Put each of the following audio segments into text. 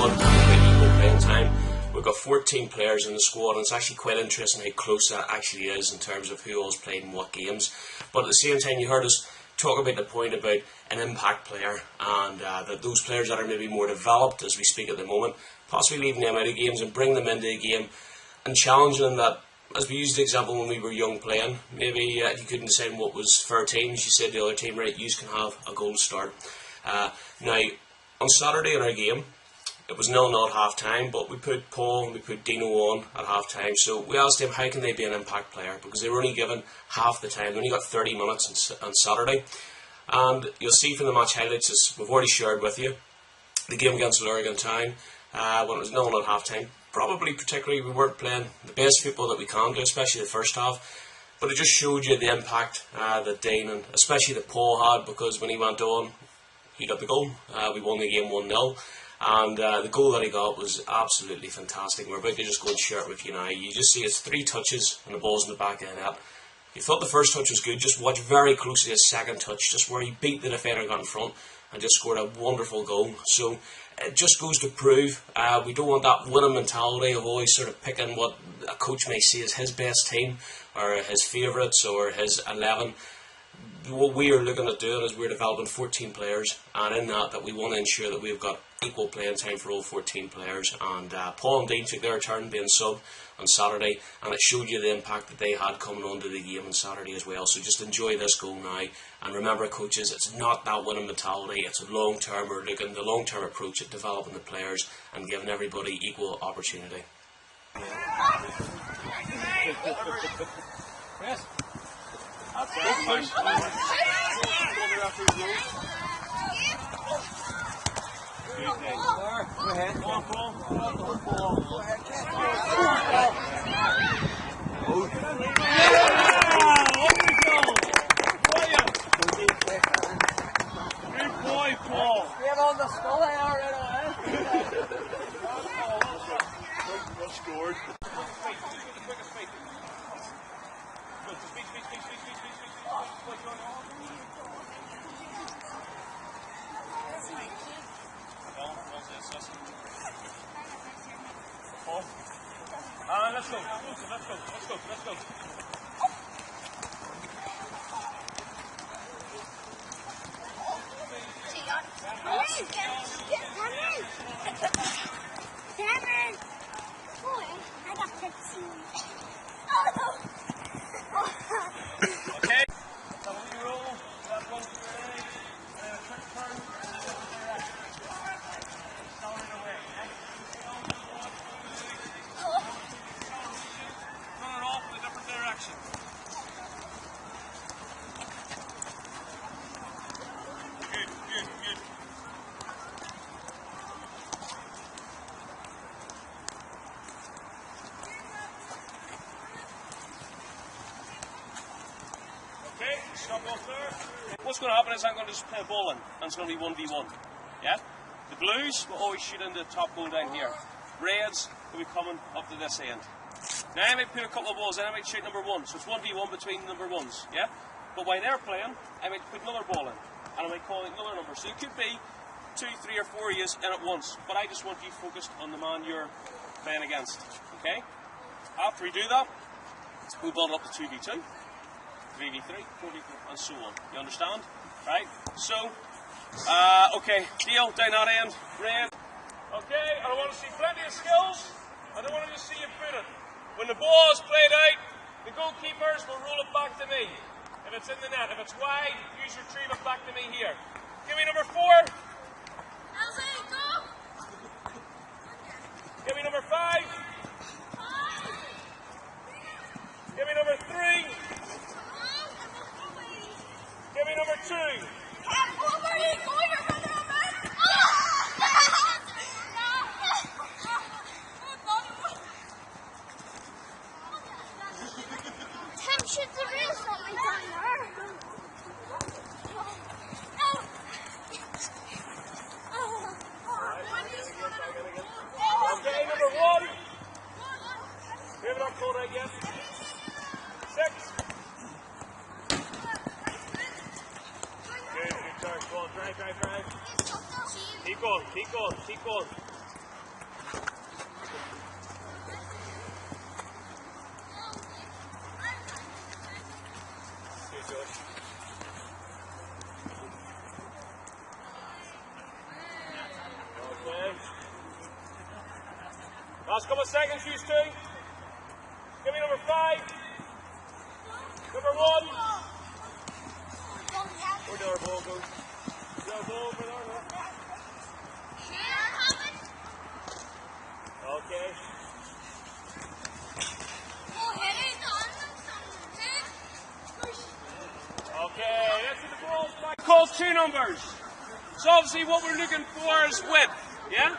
squad and about equal playing time. We've got 14 players in the squad, and it's actually quite interesting how close that actually is in terms of who all's played in what games. But at the same time, you heard us talk about the point about an impact player, and that those players that are maybe more developed as we speak at the moment, possibly leaving them out of games and bring them into a game and challenging them. That, as we used the example when we were young playing, maybe you couldn't decide what was fair teams, you said the other team, right, you can have a goal to start. Now, on Saturday in our game, it was 0-0 at half time, but we put Paul and we put Dino on at half time. So we asked them how can they be an impact player, because they were only given half the time. They only got 30 minutes on Saturday. And you'll see from the match highlights, as we've already shared with you, the game against Lurgan Town, when it was 0-0 at half time. Probably particularly we weren't playing the best football that we can do, especially the first half. But it just showed you the impact that Dean and especially that Paul had, because when he went on, he got the goal. We won the game 1-0. And the goal that he got was absolutely fantastic. We're about to just go and share it with you now. You just see it's 3 touches and the ball's in the back of the net. If you thought the first touch was good, just watch very closely his second touch, just where he beat the defender and got in front and just scored a wonderful goal. So it just goes to prove we don't want that winning mentality of always sort of picking what a coach may see as his best team or his favourites or his 11. What we are looking at doing is we're developing 14 players, and in that we want to ensure that we've got equal playing time for all 14 players. And Paul and Dean took their turn being sub on Saturday, and it showed you the impact that they had coming onto the game on Saturday as well. So just enjoy this goal now, and remember, coaches, it's not that winning mentality, it's a long term. We're looking the long term approach at developing the players and giving everybody equal opportunity. Yes. That's Go ahead. Go on, Paul. Go ahead. Good boy, Paul. Get on the skull right away. Well scored. Let's go. Let's go. Cameron! Boy, I got 15. Okay. So we roll. That one's ready. Quick turn. Starting away. Run it off in a different direction. Good. Okay, stop off there. What's going to happen is I'm going to just play a ball in, and it's going to be 1v1. Yeah? The Blues will always shoot into the top goal down here. Reds will be coming up to this end. Now I might put a couple of balls in, I might shoot number 1, so it's 1v1 between number 1s. Yeah? But while they're playing, I might put another ball in, and I might call it another number. So it could be 2, 3 or 4 years in at once, but I just want you focused on the man you're playing against. Okay? After we do that, we build up to 2v2. 3v3, 4v4, and so on. You understand? Right? So, okay, deal down that end. Red. Okay, I want to see plenty of skills. I don't want to just see you put it. When the ball is played out, the goalkeepers will roll it back to me. If it's in the net, if it's wide, you should retrieve it back to me here. Give me number 4. Elsie, go! Give me number 5. Give me number 3. Give me number 2. Tim, shoot the real something down there. Okay, number 1. We have not called out yet. 6. Good turn. Go on, drive. Keep going. Last couple of seconds, you two. Give me number 5. Number 1. Where did our ball go? Is our ball over there? Okay. Okay, let's see the balls back. Call 2 numbers. So obviously what we're looking for is width, yeah?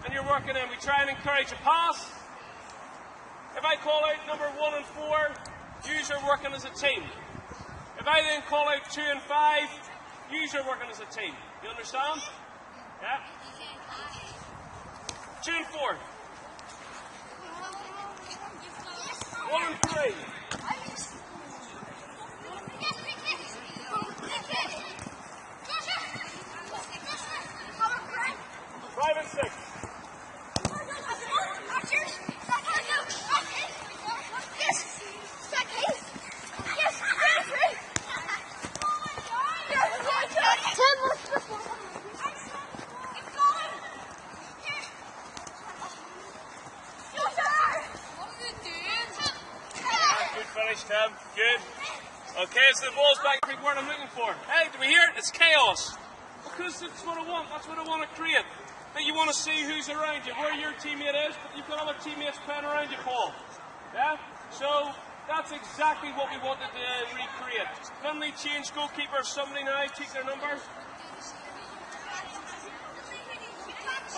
And you're working in. We try and encourage a pass. If I call out number 1 and 4, you are working as a team. If I then call out 2 and 5, you are working as a team. You understand? Yeah? 2 and 4. 1 and 3. 5 and 6. Finish, Tim. Good. Okay, so the ball's back. Big word I'm looking for. Hey, do we hear it? It's chaos. Because that's what I want. That's what I want to create. That you want to see who's around you, where your teammate is, but you've got other teammates playing around you, Paul. Yeah? So that's exactly what we wanted to recreate. Finley change goalkeeper. Somebody now take their number.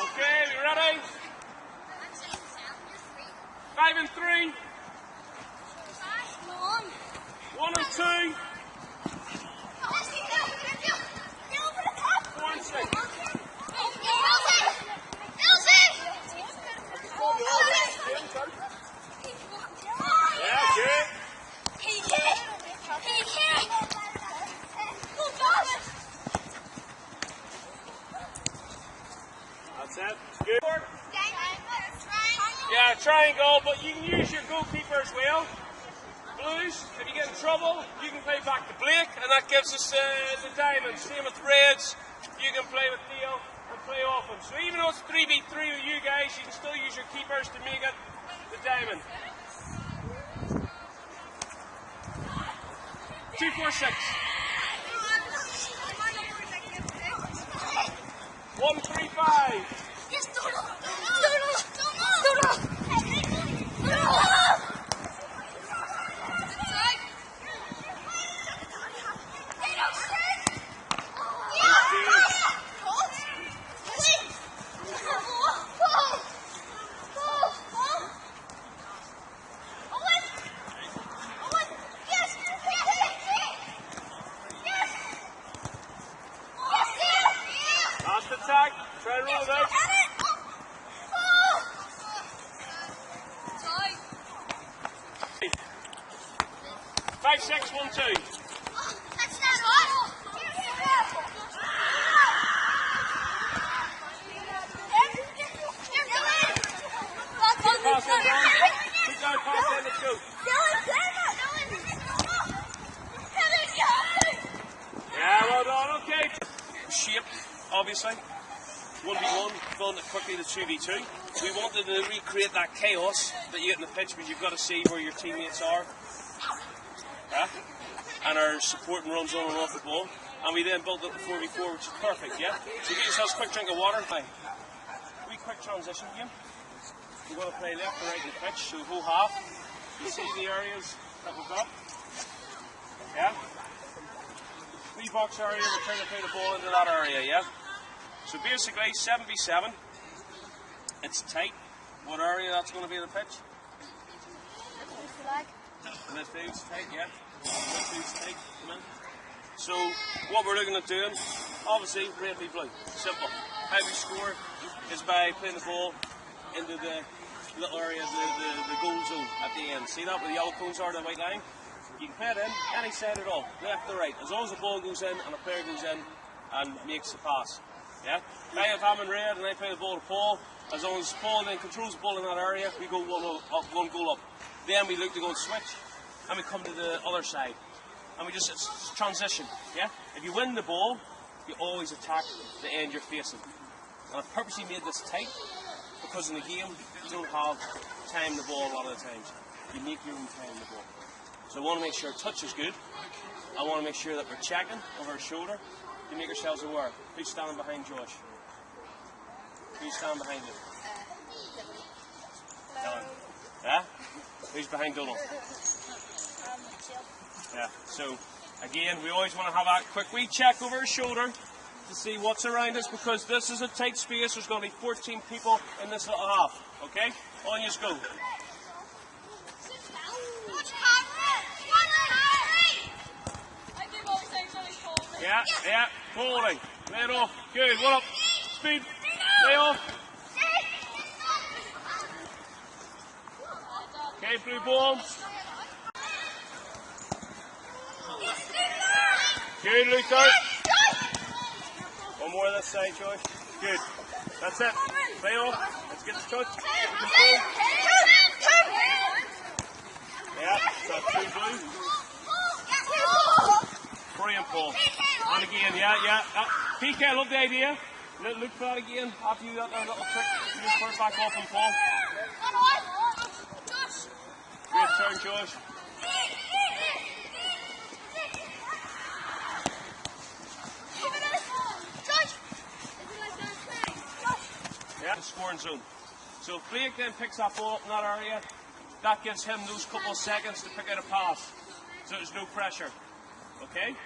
Okay, we ready? 5 and 3. 1 and 2. 4 and 6. Yeah, good. That's it. Good. Yeah, triangle, but you can use your goalkeeper as well. Blues, if you get in trouble, you can play back to Blake, and that gives us the diamond. Same with Reds, you can play with Theo and play off him. So even though it's 3v3 with you guys, you can still use your keepers to make it the diamond. 2, 4, 6. 1, 3, 5. Attack. Try to roll it out. 5, 6, 1, 2. Pass it down. Keep going, pass it, let's go. Yeah, well done, okay. Shape, obviously. 1v1, going quickly to 2v2. We wanted to recreate that chaos that you get in the pitch, but you've got to see where your teammates are. Yeah? And our supporting runs on and off the ball. And we then built up the 4v4, which is perfect, yeah? So get yourselves a quick drink of water. We quick transition game. We're going to play left and right in the pitch, so whole half. You see the areas that we've got? Yeah? 3-box area, we're trying to play the ball into that area, yeah? So basically, 7v7, it's tight. What area that's going to be in the pitch? Midfield's tight, yeah. Midfield's tight, come in. So, what we're looking at doing, obviously, red, v blue. Simple. How we score is by playing the ball into the little area, the goal zone at the end. See that where the yellow cones are, the white line? You can play it in any side at all, left or right. As long as the ball goes in and a player goes in and makes the pass. Yeah? If I have Ham and red and I play the ball to Paul, as long as Paul then controls the ball in that area, we go one goal up. Then we look to go and switch and we come to the other side. And we just, it's transition. Yeah? If you win the ball, you always attack the end you're facing. And I've purposely made this tight because in the game you don't have time the ball a lot of the times. You make your own time the ball. So I want to make sure touch is good. I want to make sure that we're checking over our shoulder to make ourselves aware. Who's standing behind Josh? Who's standing behind him? Dylan. Yeah? Who's behind Donald? Yeah, so again, we always want to have a quick wee check over our shoulder to see what's around us, because this is a tight space. There's going to be 14 people in this little half. Okay? On you go. Yeah, yeah, falling. Lay it off. Good, one up. Speed. Lay off. Okay, blue ball. Good, Luther. One more this side, Josh. Good. That's it. Play off. Let's get the touch. Get the control. Yeah, that's two blue. Brilliant ball. And again, yeah. PK, I love the idea. Look for that again. After you got that little trick, you just put it back off and ball. Great turn, Josh. Yeah, the scoring zone. So if Blake then picks that ball up in that area, that gives him those couple of seconds to pick out a pass. So there's no pressure. Okay?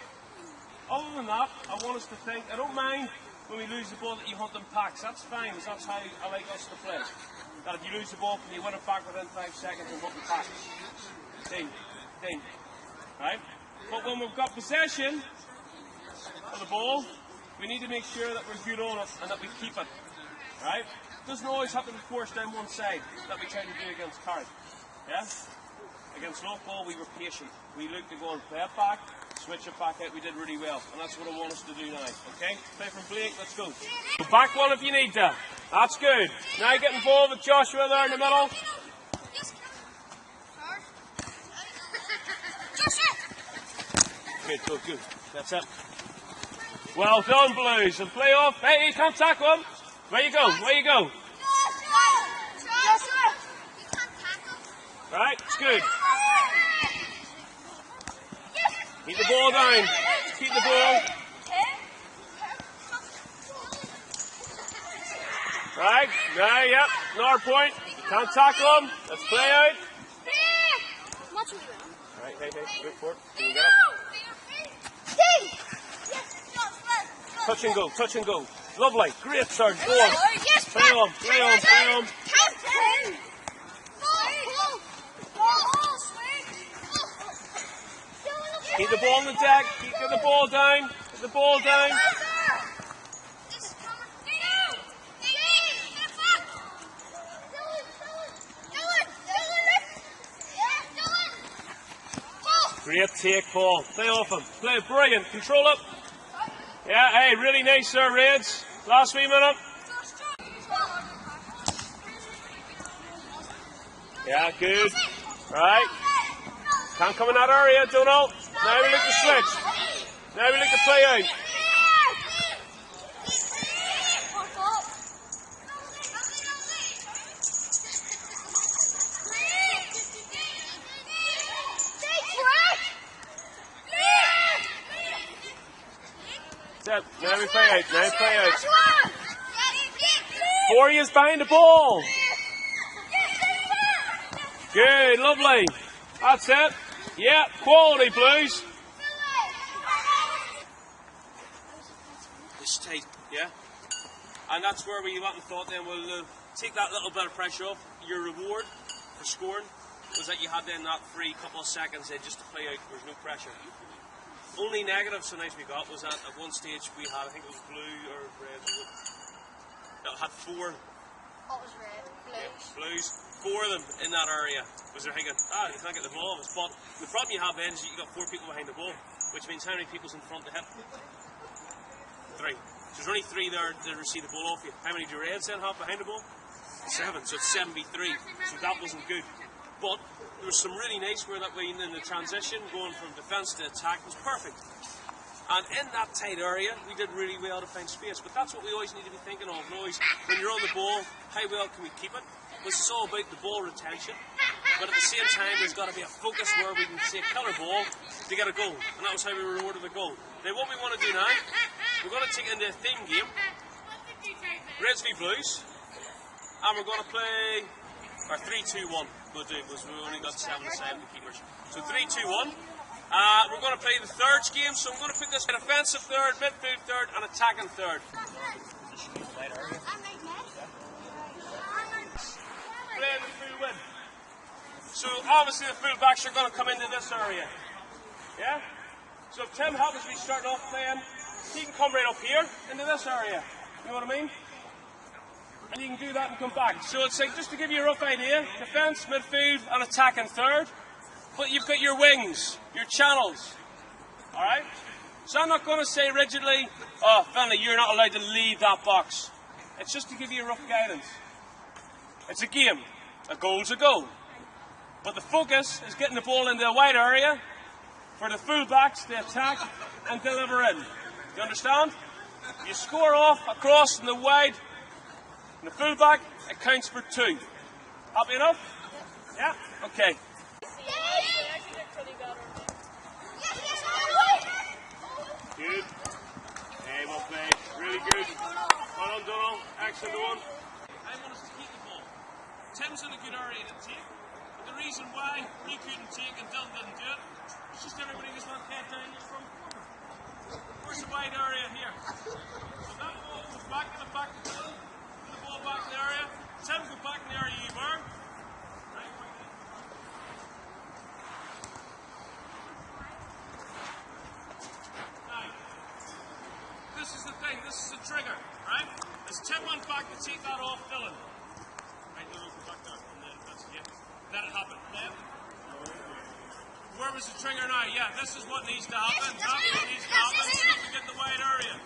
Other than that, I want us to think, I don't mind when we lose the ball that you hunt in packs. That's fine, because that's how I like us to play. That if you lose the ball, you win it back within 5 seconds and hunt in packs. Ding. Right? But when we've got possession of the ball, we need to make sure that we're good on it and that we keep it. Right? It doesn't always have to be forced down one side that we try to do against Carrick. Yeah? Against Loughball, we were patient. We looked to go and play it back, switch it back out. We did really well, and that's what I want us to do now. Okay? Play from Blake. Let's go. Go back one if you need to. That's good. Now get involved with Joshua there in the middle. Good. That's it. Well done, Blues. And play off. Hey, you can't tackle him. Where you go? Right, it's good. Keep the ball down. Keep the ball. Right, now, yep, another point. You can't tackle him. Let's play out. Right, hey, good for it. Can you get up? Touch and go. Lovely, great turn. Go on. Play on. Keep the ball on the deck. Get the ball down. Great take, Paul. Play off him. Play brilliant. Control it. Yeah, hey, really nice there, Reds. Last wee minute. Yeah, good. Right. Can't come in that area, Donald. Now we look to switch. Now we look to play out. Now we play out. 4 years behind the ball. Good, lovely. That's it. Yeah, quality, Blues. It's tight, yeah? And that's where we went and thought then we'll take that little bit of pressure off. Your reward for scoring was that you had then that free couple of seconds then just to play out. There was no pressure. Only negative so nice we got was that at one stage we had, I think it was blue or red, that had 4. Oh, it was red. Blues. Yeah, Blues. 4 of them in that area. Was they're thinking, you can't get the ball off us. But the problem you have then is you got 4 people behind the ball, which means how many people's in front to hit? 3. So there's only 3 there to receive the ball off you. How many do Reds then have behind the ball? 7. So it's 7v3. So that wasn't good. But there was some really nice where that way in the transition, going from defence to attack, was perfect. And in that tight area, we did really well to find space. But that's what we always need to be thinking of. And always, when you're on the ball, how well can we keep it? This is all about the ball retention. But at the same time, there's got to be a focus where we can say kill our ball to get a goal. And that was how we rewarded the goal. Now what we want to do now, we're going to take it into a theme game. Reds v Blues. And we're going to play our 3-2-1. We'll do, because we've only got 7 aside the keepers. So 3-2-1. We're going to play the thirds game, so I'm going to put this in offensive third, midfield third, and attacking third. Playing the full win. So obviously the full backs are going to come into this area. Yeah? So if Tim happens to be starting off playing, he can come right up here into this area. You know what I mean? And you can do that and come back. So it's like, just to give you a rough idea, defence, midfield, and attacking third. But you've got your wings, your channels. Alright? So I'm not going to say rigidly, oh, Finlay, you're not allowed to leave that box. It's just to give you a rough guidance. It's a game. A goal's a goal. But the focus is getting the ball into a wide area for the full-backs to attack and deliver in. You understand? You score off across in the wide, and the full-back, it counts for 2. Happy enough? Yeah? Okay. Good. Hey, well played. Really good. Well done, Donald. Excellent one. I want us to keep the ball. Tim's in a good area to take. But the reason why he couldn't take and Dylan didn't do it, it's just everybody just went head down from. Where's the wide area here? So that ball goes back to the back of Dylan. Put the ball back in the area. Tim, go back in the area you were. This is the thing, this is the trigger, right? As Tim went back to take that off Dylan. Right, no, go back there. And then that's, yeah. That happened. Then, where was the trigger now? Yeah, this is what needs to happen. That's what needs to happen. So we get the wide area.